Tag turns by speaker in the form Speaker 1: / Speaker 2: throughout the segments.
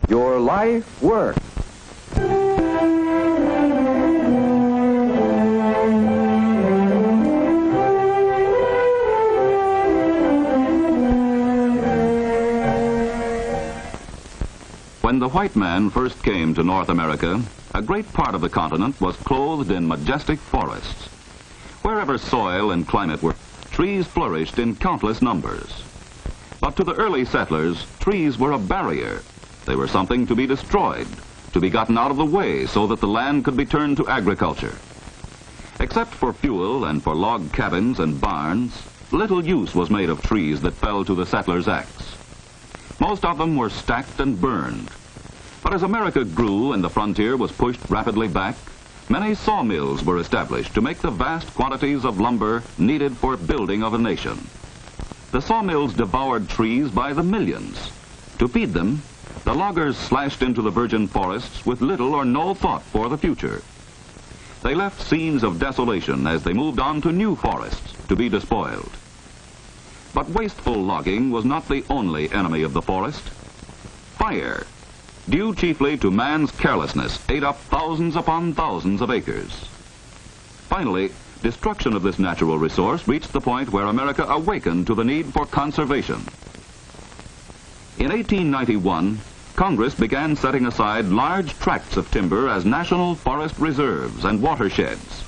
Speaker 1: Your life work.
Speaker 2: When the white man first came to North America, a great part of the continent was clothed in majestic forests. Wherever soil and climate were, trees flourished in countless numbers. But to the early settlers, trees were a barrier. They were something to be destroyed, to be gotten out of the way so that the land could be turned to agriculture. Except for fuel and for log cabins and barns, little use was made of trees that fell to the settlers' axe. Most of them were stacked and burned. But as America grew and the frontier was pushed rapidly back, many sawmills were established to make the vast quantities of lumber needed for building of a nation. The sawmills devoured trees by the millions. To feed them, the loggers slashed into the virgin forests with little or no thought for the future. They left scenes of desolation as they moved on to new forests to be despoiled. But wasteful logging was not the only enemy of the forest. Fire, due chiefly to man's carelessness, ate up thousands upon thousands of acres. Finally, destruction of this natural resource reached the point where America awakened to the need for conservation. In 1891, Congress began setting aside large tracts of timber as national forest reserves and watersheds.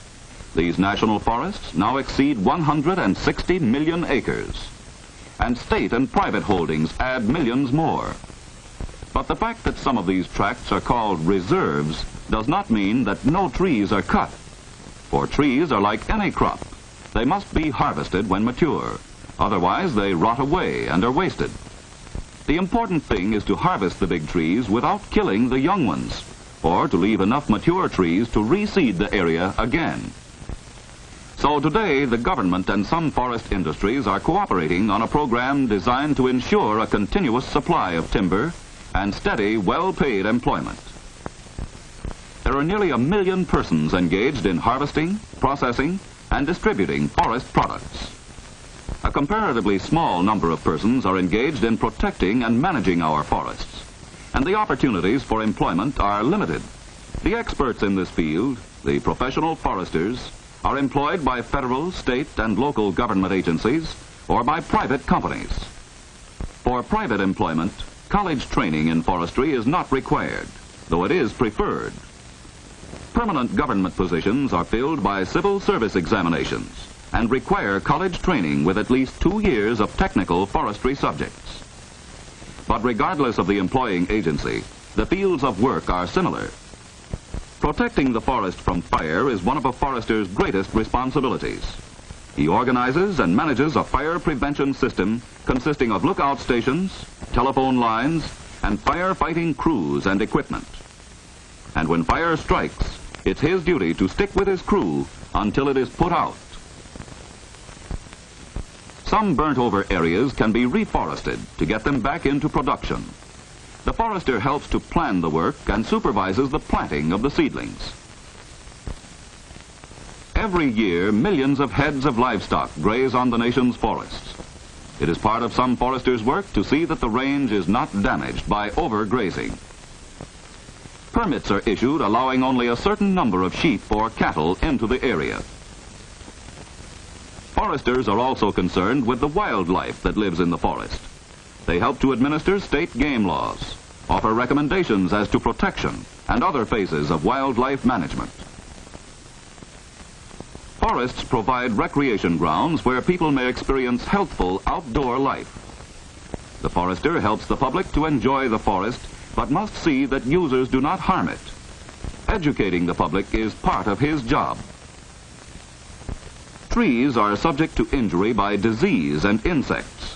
Speaker 2: These national forests now exceed 160 million acres, and state and private holdings add millions more. But the fact that some of these tracts are called reserves does not mean that no trees are cut. For trees are like any crop. They must be harvested when mature. Otherwise, they rot away and are wasted. The important thing is to harvest the big trees without killing the young ones, or to leave enough mature trees to reseed the area again. So today, the government and some forest industries are cooperating on a program designed to ensure a continuous supply of timber and steady, well-paid employment. There are nearly 1 million persons engaged in harvesting, processing, and distributing forest products. A comparatively small number of persons are engaged in protecting and managing our forests, and the opportunities for employment are limited. The experts in this field, the professional foresters, are employed by federal, state, and local government agencies or by private companies. For private employment, college training in forestry is not required, though it is preferred. Permanent government positions are filled by civil service examinations and require college training with at least 2 years of technical forestry subjects. But regardless of the employing agency, the fields of work are similar. Protecting the forest from fire is one of a forester's greatest responsibilities. He organizes and manages a fire prevention system consisting of lookout stations, telephone lines, and firefighting crews and equipment. And when fire strikes, it's his duty to stick with his crew until it is put out. Some burnt-over areas can be reforested to get them back into production. The forester helps to plan the work and supervises the planting of the seedlings. Every year, millions of heads of livestock graze on the nation's forests. It is part of some foresters' work to see that the range is not damaged by overgrazing. Permits are issued allowing only a certain number of sheep or cattle into the area. Foresters are also concerned with the wildlife that lives in the forest. They help to administer state game laws, offer recommendations as to protection and other phases of wildlife management. Forests provide recreation grounds where people may experience healthful outdoor life. The forester helps the public to enjoy the forest, but must see that users do not harm it. Educating the public is part of his job. Trees are subject to injury by disease and insects.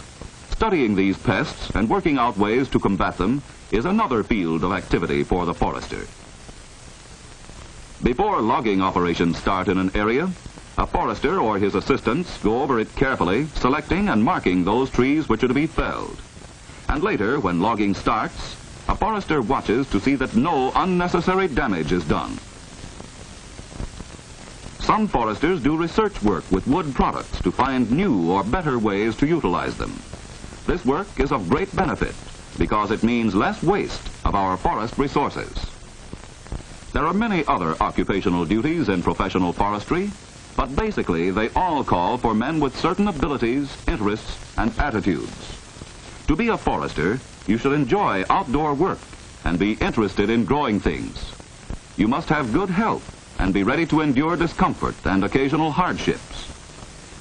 Speaker 2: Studying these pests and working out ways to combat them is another field of activity for the forester. Before logging operations start in an area, a forester or his assistants go over it carefully, selecting and marking those trees which are to be felled. And later, when logging starts, a forester watches to see that no unnecessary damage is done. Some foresters do research work with wood products to find new or better ways to utilize them. This work is of great benefit because it means less waste of our forest resources. There are many other occupational duties in professional forestry, but basically they all call for men with certain abilities, interests, and attitudes. To be a forester, you should enjoy outdoor work and be interested in growing things. You must have good health and be ready to endure discomfort and occasional hardships.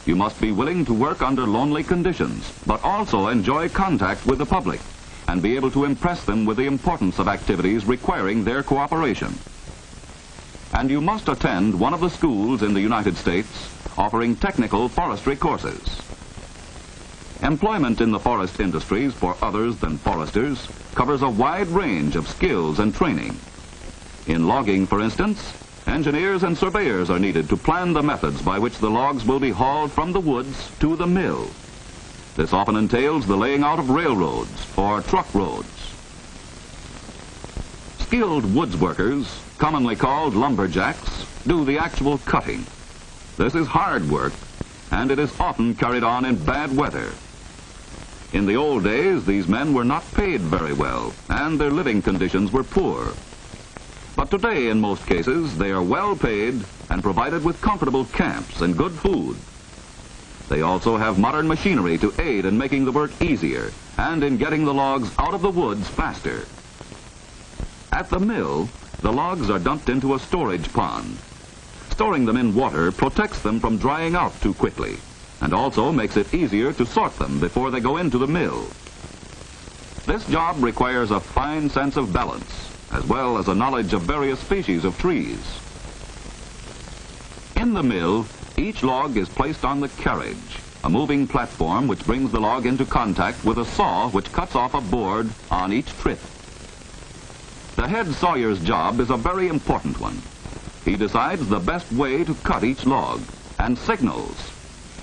Speaker 2: You must be willing to work under lonely conditions, but also enjoy contact with the public and be able to impress them with the importance of activities requiring their cooperation. And you must attend one of the schools in the United States offering technical forestry courses. Employment in the forest industries for others than foresters covers a wide range of skills and training. In logging, for instance, engineers and surveyors are needed to plan the methods by which the logs will be hauled from the woods to the mill. This often entails the laying out of railroads or truck roads. Skilled woods workers, commonly called lumberjacks, do the actual cutting. This is hard work, and it is often carried on in bad weather. In the old days, these men were not paid very well, and their living conditions were poor. But today, in most cases, they are well paid and provided with comfortable camps and good food. They also have modern machinery to aid in making the work easier and in getting the logs out of the woods faster. At the mill, the logs are dumped into a storage pond. Storing them in water protects them from drying out too quickly, and also makes it easier to sort them before they go into the mill. This job requires a fine sense of balance, as well as a knowledge of various species of trees. In the mill, each log is placed on the carriage, a moving platform which brings the log into contact with a saw which cuts off a board on each trip. The head sawyer's job is a very important one. He decides the best way to cut each log and signals,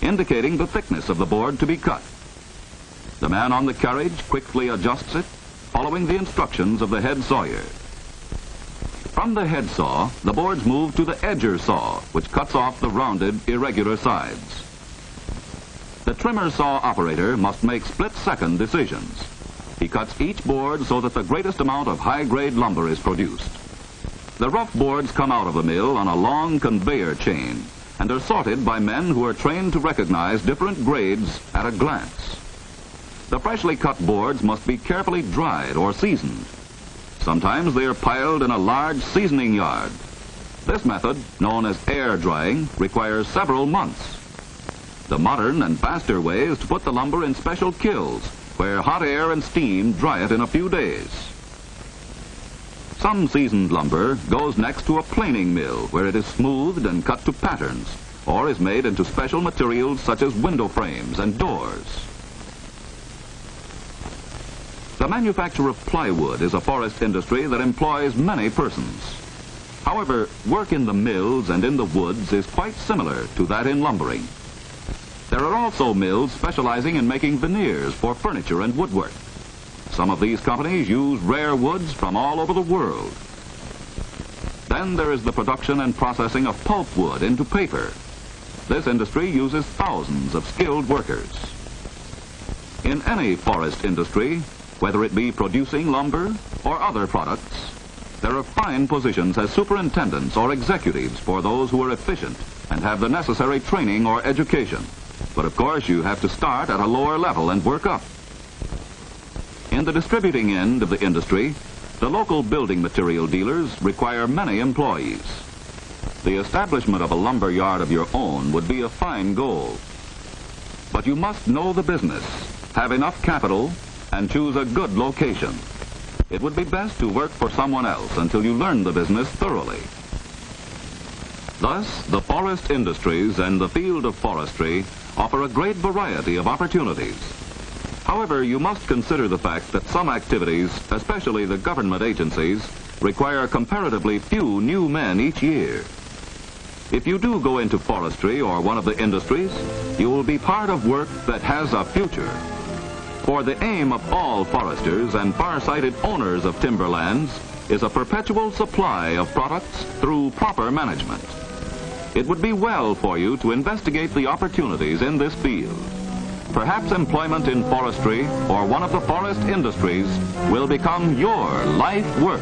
Speaker 2: indicating the thickness of the board to be cut. The man on the carriage quickly adjusts it, following the instructions of the head sawyer. From the head saw, the boards move to the edger saw, which cuts off the rounded, irregular sides. The trimmer saw operator must make split-second decisions. He cuts each board so that the greatest amount of high-grade lumber is produced. The rough boards come out of the mill on a long conveyor chain and are sorted by men who are trained to recognize different grades at a glance. The freshly cut boards must be carefully dried or seasoned. Sometimes they are piled in a large seasoning yard. This method, known as air drying, requires several months. The modern and faster way is to put the lumber in special kilns, where hot air and steam dry it in a few days. Some seasoned lumber goes next to a planing mill, where it is smoothed and cut to patterns, or is made into special materials such as window frames and doors. The manufacture of plywood is a forest industry that employs many persons. However, work in the mills and in the woods is quite similar to that in lumbering. There are also mills specializing in making veneers for furniture and woodwork. Some of these companies use rare woods from all over the world. Then there is the production and processing of pulpwood into paper. This industry uses thousands of skilled workers. In any forest industry, whether it be producing lumber or other products, there are fine positions as superintendents or executives for those who are efficient and have the necessary training or education. But of course, you have to start at a lower level and work up. In the distributing end of the industry, the local building material dealers require many employees. The establishment of a lumber yard of your own would be a fine goal. But you must know the business, have enough capital, and choose a good location. It would be best to work for someone else until you learn the business thoroughly. Thus, the forest industries and the field of forestry offer a great variety of opportunities. However, you must consider the fact that some activities, especially the government agencies, require comparatively few new men each year. If you do go into forestry or one of the industries, you will be part of work that has a future. For the aim of all foresters and far-sighted owners of timberlands is a perpetual supply of products through proper management. It would be well for you to investigate the opportunities in this field. Perhaps employment in forestry or one of the forest industries will become your life work.